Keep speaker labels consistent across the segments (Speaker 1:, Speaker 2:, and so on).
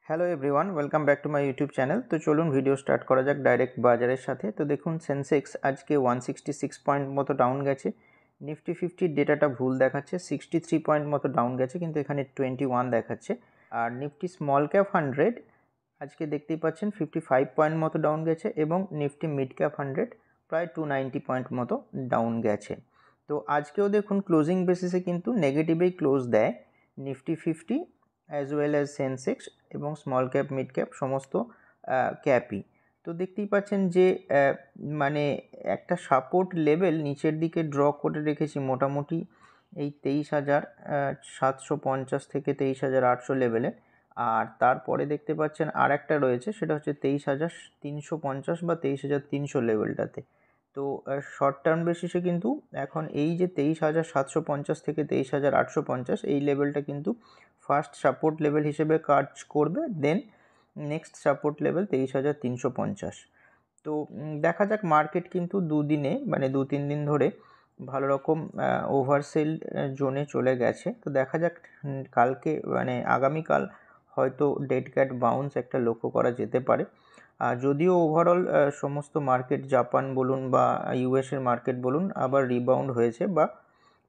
Speaker 1: Hello everyone, welcome back to my YouTube channel. তো চলুন video start করা যাক ডাইরেক্ট বাজারের সাথে। তো দেখুন সেন্সেক্স আজকে 166 পয়েন্ট মতো ডাউন গেছে। নিফটি 50 ডেটাটা ভুল দেখাচ্ছে, 63 পয়েন্ট মতো ডাউন গেছে, কিন্তু এখানে 21 দেখাচ্ছে। আর নিফটি স্মল ক্যাপ 100 আজকে দেখতেই পাচ্ছেন 55 পয়েন্ট মতো ডাউন গেছে, এবং নিফটি মিড ক্যাপ 100 প্রায় 290 পয়েন্ট মতো ডাউন গেছে। তো আজকেও দেখুন ক্লোজিং বেসিসে কিন্তু নেগেটিভেই ক্লোজ দেয় Nifty 50 as well as Sensex এবং স্মল ক্যাপ মিড ক্যাপ সমস্ত ক্যাপই। তো দেখতেই পাচ্ছেন যে মানে একটা সাপোর্ট লেভেল নিচের দিকে ড্র করে রেখেছি মোটামুটি এই 23,750 থেকে 23,800 লেভেলে। আর তারপরে দেখতে পাচ্ছেন আর একটা রয়েছে, সেটা হচ্ছে 23,350 বা 23,300 লেভেলটাতে। তো শর্ট টার্ম বেসিসে কিন্তু এখন এই যে 23,750 থেকে 23,850 এই লেভেলটা কিন্তু ফার্স্ট সাপোর্ট লেভেল হিসেবে কাজ করবে। Then next support level 23,350। তো দেখা যাক, মার্কেট কিন্তু দুদিনে মানে 2-3 দিন ধরে ভালো রকম ওভারসেল জোনে চলে গেছে। তো দেখা যাক কালকে মানে আগামীকাল হয়তো ডেড ক্যাট বাউন্স একটা লক্ষ্য করা যেতে পারে। যদিও ওভারঅল সমস্ত মার্কেট, জাপান বলুন বা ইউএসের মার্কেট বলুন, আবার রিবাউন্ড হয়েছে বা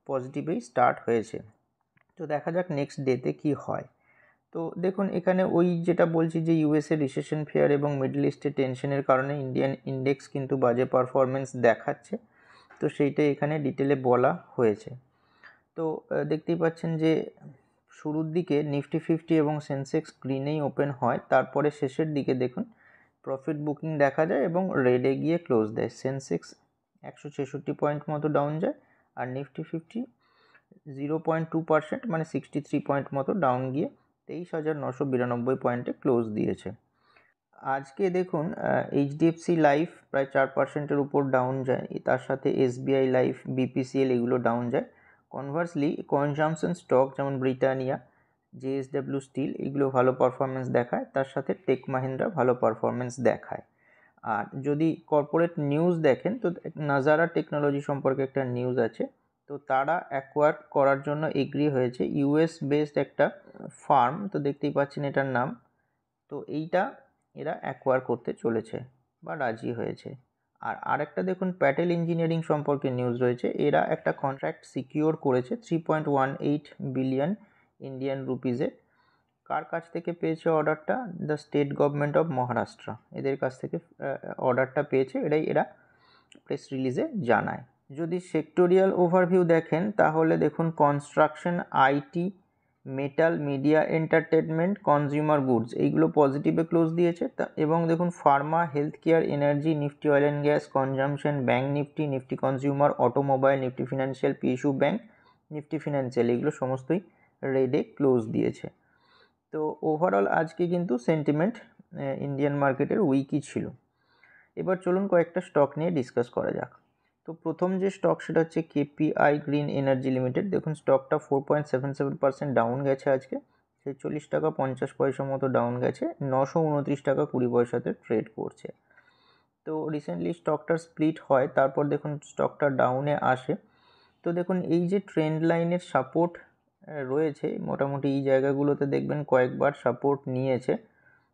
Speaker 1: পজিটিভেই স্টার্ট হয়েছে। তো দেখা যাক নেক্সট ডেতে কি হয়। তো দেখুন এখানে ওই যেটা বলছি যে ইউএসএ রিসেশন ফিয়ার এবং মিডল ইস্টে টেনশনের কারণে ইন্ডিয়ান ইন্ডেক্স কিন্তু বাজে পারফরমেন্স দেখাচ্ছে। তো সেইটাই এখানে ডিটেলে বলা হয়েছে। তো দেখতেই পাচ্ছেন যে শুরুর দিকে নিফটি 50 এবং সেন্সেক্স গ্রিনেই ওপেন হয়, তারপরে শেষের দিকে দেখুন প্রফিট বুকিং দেখা যায় এবং রেডে গিয়ে ক্লোজ দেয়। সেন্সেক্স 166 পয়েন্ট মতো ডাউন যায়, আর নিফটি 50 0.2% মানে 63 পয়েন্ট মতো ডাউন গিয়ে 23,992 পয়েন্টে ক্লোজ দিয়েছে। আজকে দেখুন এইচডিএফসি লাইফ প্রায় 4%-এর উপর ডাউন যায়, তার সাথে এসবিআই লাইফ, বিপিসিএল এগুলো ডাউন যায়। কনভার্সলি কনজামশন স্টক যেমন ব্রিটানিয়া, জেএসডব্লিউ স্টিল এগুলো ভালো পারফরমেন্স দেখায়, তার সাথে টেক মাহিন্দ্রা ভালো পারফরমেন্স দেখায়। আর যদি কর্পোরেট নিউজ দেখেন তো নাজারা টেকনোলজি সম্পর্কে একটা নিউজ আছে। তো তারা অ্যাকোয়ার করার জন্য এগ্রি হয়েছে ইউএস বেসড একটা ফার্ম, তো দেখতেই পাচ্ছেন এটার নাম। তো এইটা এরা অ্যাকোয়ার করতে চলেছে বা রাজি হয়েছে। আর আরেকটা দেখুন প্যাটেল ইঞ্জিনিয়ারিং সম্পর্কে নিউজ রয়েছে, এরা একটা কন্ট্রাক্ট সিকিওর করেছে 3.18 বিলিয়ন ইন্ডিয়ান রুপিজে। কার কাছ থেকে পেয়েছে অর্ডারটা? The state government of Maharashtra এদের কাছ থেকে অর্ডারটা পেয়েছে, এরা প্রেস রিলিজে জানায়। যদি সেক্টোরিয়াল ওভারভিউ দেখেন তাহলে দেখুন construction, IT, metal, media, entertainment, consumer goods এইগুলো পজিটিভে ক্লোজ দিয়েছে। এবং দেখুন Pharma, health care, energy, Nifty oil and gas, consumption, bank Nifty, Nifty consumer, automobile, Nifty financial, PSU bank, Nifty financial এগুলো সমস্তই রেডে ক্লোজ দিয়েছে। তো ওভারঅল আজকে কিন্তু সেন্টিমেন্ট ইন্ডিয়ান মার্কেটের উইকই ছিল। এবার চলুন কয়েকটা স্টক নিয়ে ডিসকাস করা যাক। তো প্রথম যে স্টক সেটা হচ্ছে কেপিআই গ্রিন এনার্জি লিমিটেড। দেখুন স্টকটা 4.77% ডাউন গেছে আজকে, 46 টাকা 50 পয়সা মতো ডাউন গেছে, 929 টাকা 20 পয়সাতে ট্রেড করছে। তো রিসেন্টলি স্টকটার স্প্লিট হয়, তারপর দেখুন স্টকটা ডাউনে আসে। তো দেখুন এই যে ট্রেন্ড লাইনের সাপোর্ট রয়েছে মোটামুটি এই জায়গাগুলোতে দেখবেন কয়েকবার সাপোর্ট নিয়েছে,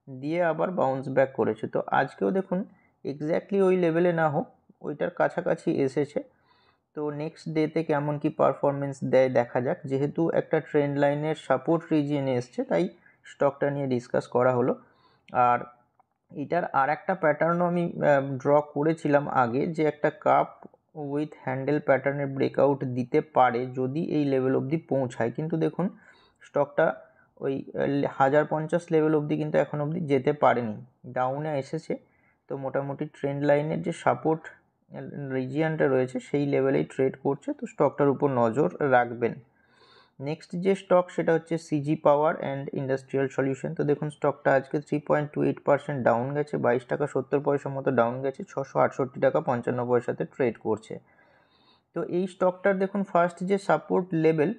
Speaker 1: দিয়ে আবার বাউন্স ব্যাক করেছে। তো আজকেও দেখুন এক্স্যাক্টলি ওই লেভেলে না হোক ওইটার কাছাকাছি এসেছে। তো নেক্সট ডেতে কেমন কি পারফরমেন্স দেয় দেখা যাক। যেহেতু একটা ট্রেন্ড লাইনের সাপোর্ট রিজিয়নে এসছে তাই স্টকটা নিয়ে ডিসকাস করা হলো। আর এটার আর একটা প্যাটার্নও আমি ড্র করেছিলাম আগে, যে একটা কাপ উইথ হ্যান্ডেল প্যাটার্নের ব্রেকআউট দিতে পারে যদি এই লেভেল অবধি পৌঁছায়। কিন্তু দেখুন স্টকটা ওই 1050 লেভেল অবধি কিন্তু এখন অবধি যেতে পারেনি, ডাউনে এসেছে। তো মোটামুটি ট্রেন্ড লাইনের যে সাপোর্ট রিজিয়নটা রয়েছে সেই লেভেলেই ট্রেড করছে, তো স্টকটার উপর নজর রাখবেন। নেক্সট যে স্টক সেটা হচ্ছে CG power and industrial solution. তো দেখুন স্টকটা আজকে 3.28% ডাউন গেছে, 22 টাকা 70 পয়সা মতো ডাউন গেছে, 668 টাকা 55 পয়সাতে ট্রেড করছে। তো এই স্টকটার দেখুন ফার্স্ট যে সাপোর্ট লেভেল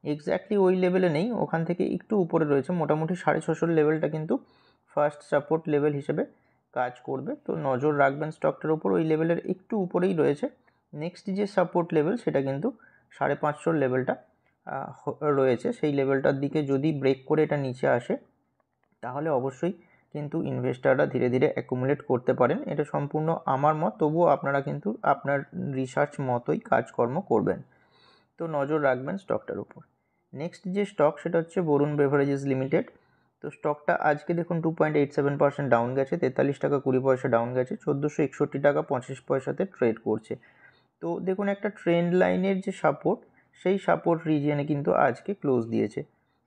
Speaker 1: এক্স্যাক্টলি ওই লেভেলে নেই, ওখান থেকে একটু উপরে রয়েছে, মোটামুটি 650 লেভেলটা কিন্তু ফার্স্ট সাপোর্ট লেভেল হিসেবে কাজ করবে। তো নজর রাখবেন স্টকটার উপর, ওই লেভেলের একটু উপরেই রয়েছে। নেক্সট যে সাপোর্ট লেভেল সেটা কিন্তু 550 লেভেলটা রয়েছে, সেই লেভেলটার দিকে যদি ব্রেক করে এটা নিচে আসে তাহলে অবশ্যই কিন্তু ইনভেস্টাররা ধীরে ধীরে অ্যাকুমুলেট করতে পারেন। এটা সম্পূর্ণ আমার মত, তবুও আপনারা কিন্তু আপনার রিসার্চ মতোই কাজকর্ম করবেন। তো নজর রাখবেন স্টকটার উপর। নেক্সট যে স্টক সেটা হচ্ছে বরুণ বেভারেজেস লিমিটেড। তো স্টকটা আজকে দেখুন 2.87% ডাউন গেছে, 43 টাকা 20 পয়সা ডাউন গেছে, 1461 টাকা 25 পয়সাতে ট্রেড করছে। তো দেখুন একটা ট্রেন্ড লাইনের যে সাপোর্ট, সেই সাপোর্ট রিজিয়নে কিন্তু আজকে ক্লোজ দিয়েছে।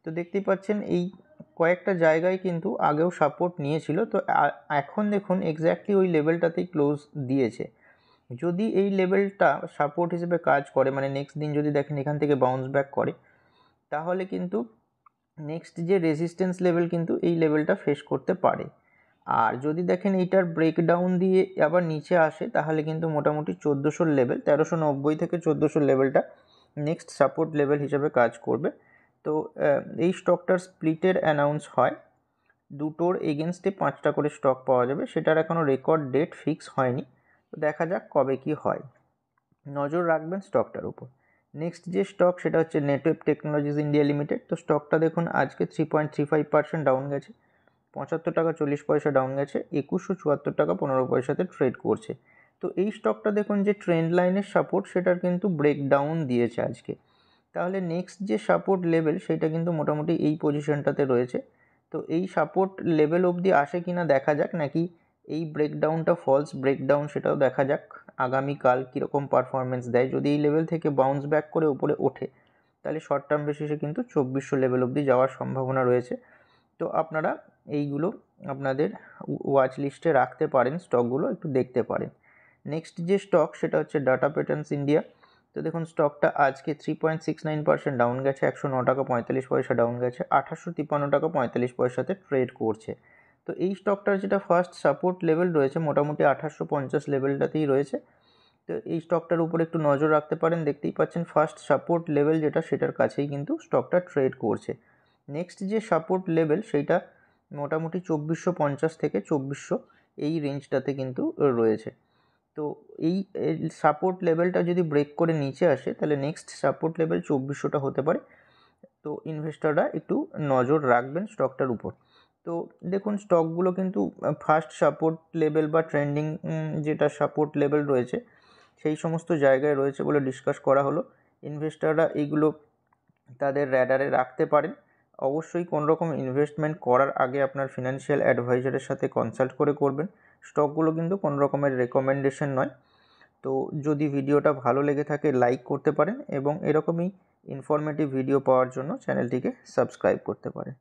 Speaker 1: তো দেখতেই পাচ্ছেন এই কয়েকটা জায়গায় কিন্তু আগেও সাপোর্ট নিয়েছিল, তো এখন দেখুন এক্স্যাক্টলি ওই লেভেলটাতেই ক্লোজ দিয়েছে। যদি এই লেভেলটা সাপোর্ট হিসেবে কাজ করে, মানে নেক্সট দিন যদি দেখেন এখান থেকে বাউন্স ব্যাক করে, তাহলে কিন্তু নেক্সট যে রেজিস্ট্যান্স লেভেল কিন্তু এই লেভেলটা ফেস করতে পারে। আর যদি দেখেন এইটার ব্রেকডাউন দিয়ে আবার নিচে আসে, তাহলে কিন্তু মোটামুটি 1400 লেভেল, 1390 থেকে 1400 লেভেলটা নেক্সট সাপোর্ট লেভেল হিসেবে কাজ করবে। তো এই স্টকটার স্প্লিটের অ্যানাউন্স হয়, দুটোর এগেনস্টে 5টা করে স্টক পাওয়া যাবে, সেটার এখনও রেকর্ড ডেট ফিক্স হয়নি। তো দেখা যাক কবে কি হয়, নজর রাখবেন স্টকটার উপর। নেক্সট যে স্টক সেটা হচ্ছে নেটওয়েব টেকনোলজিস ইন্ডিয়া লিমিটেড। তো স্টকটা দেখুন আজকে 3.35% ডাউন গেছে, 75 টাকা 40 পয়সা ডাউন গেছে, 2174 টাকা 15 পয়সাতে ট্রেড করছে। তো এই স্টকটা দেখুন যে ট্রেন্ড লাইনের সাপোর্ট সেটার কিন্তু ব্রেকডাউন দিয়েছে আজকে। তাহলে নেক্সট যে সাপোর্ট লেভেল সেটা কিন্তু মোটামুটি এই পজিশনটাতে রয়েছে। তো এই সাপোর্ট লেভেল অবধি আসে কিনা দেখা যাক, নাকি এই ব্রেকডাউনটা ফলস ব্রেকডাউন সেটাও দেখা যাক আগামীকাল কীরকম পারফরমেন্স দেয়। যদি এই লেভেল থেকে বাউন্স ব্যাক করে উপরে ওঠে, তাহলে শর্ট টার্ম বেসিসে কিন্তু 2400 লেভেল অবধি যাওয়ার সম্ভাবনা রয়েছে। তো আপনারা এইগুলো আপনাদের ওয়াচ লিস্টে রাখতে পারেন, স্টকগুলো একটু দেখতে পারেন। নেক্সট যে স্টক সেটা হচ্ছে ডাটা প্যাটার্নস ইন্ডিয়া। তো দেখুন স্টকটা আজকে 3.69% ডাউন গেছে, 109 টাকা 45 পয়সা ডাউন গেছে, 1853 টাকা 45 পয়সাতে ট্রেড করছে। তো এই স্টকটার যেটা ফার্স্ট সাপোর্ট লেভেল রয়েছে মোটামুটি 1850 লেভেলটাতেই রয়েছে। তো এই স্টকটার উপর একটু নজর রাখতে পারেন। দেখতেই পাচ্ছেন ফার্স্ট সাপোর্ট লেভেল যেটা সেটার কাছেই কিন্তু স্টকটা ট্রেড করছে। নেক্সট যে সাপোর্ট লেভেল সেইটা মোটামুটি 2450 থেকে 2400 এই রেঞ্জটাতে কিন্তু রয়েছে। তো এই সাপোর্ট লেভেলটা যদি ব্রেক করে নিচে আসে, তাহলে নেক্সট সাপোর্ট লেভেল 2400টা হতে পারে। তো ইনভেস্টররা একটু নজর রাখবেন স্টকটার উপর। তো দেখুন স্টকগুলো কিন্তু ফার্স্ট সাপোর্ট লেভেল বা ট্রেন্ডিং যেটা সাপোর্ট লেভেল রয়েছে সেই সমস্ত জায়গায় রয়েছে বলে ডিসকাস করা হলো। ইনভেস্টররা এইগুলো তাদের র্যাডারে রাখতে পারেন। অবশ্যই কোনো রকম ইনভেস্টমেন্ট করার আগে আপনার ফিনান্সিয়াল অ্যাডভাইজারের সাথে কনসাল্ট করে করবেন। স্টকগুলো কিন্তু কোনো রকমের রেকমেন্ডেশন নয়। তো যদি ভিডিওটা ভালো লেগে থাকে লাইক করতে পারেন এবং এরকমই ইনফরমেটিভ ভিডিও পাওয়ার জন্য চ্যানেলটিকে সাবস্ক্রাইব করতে পারেন।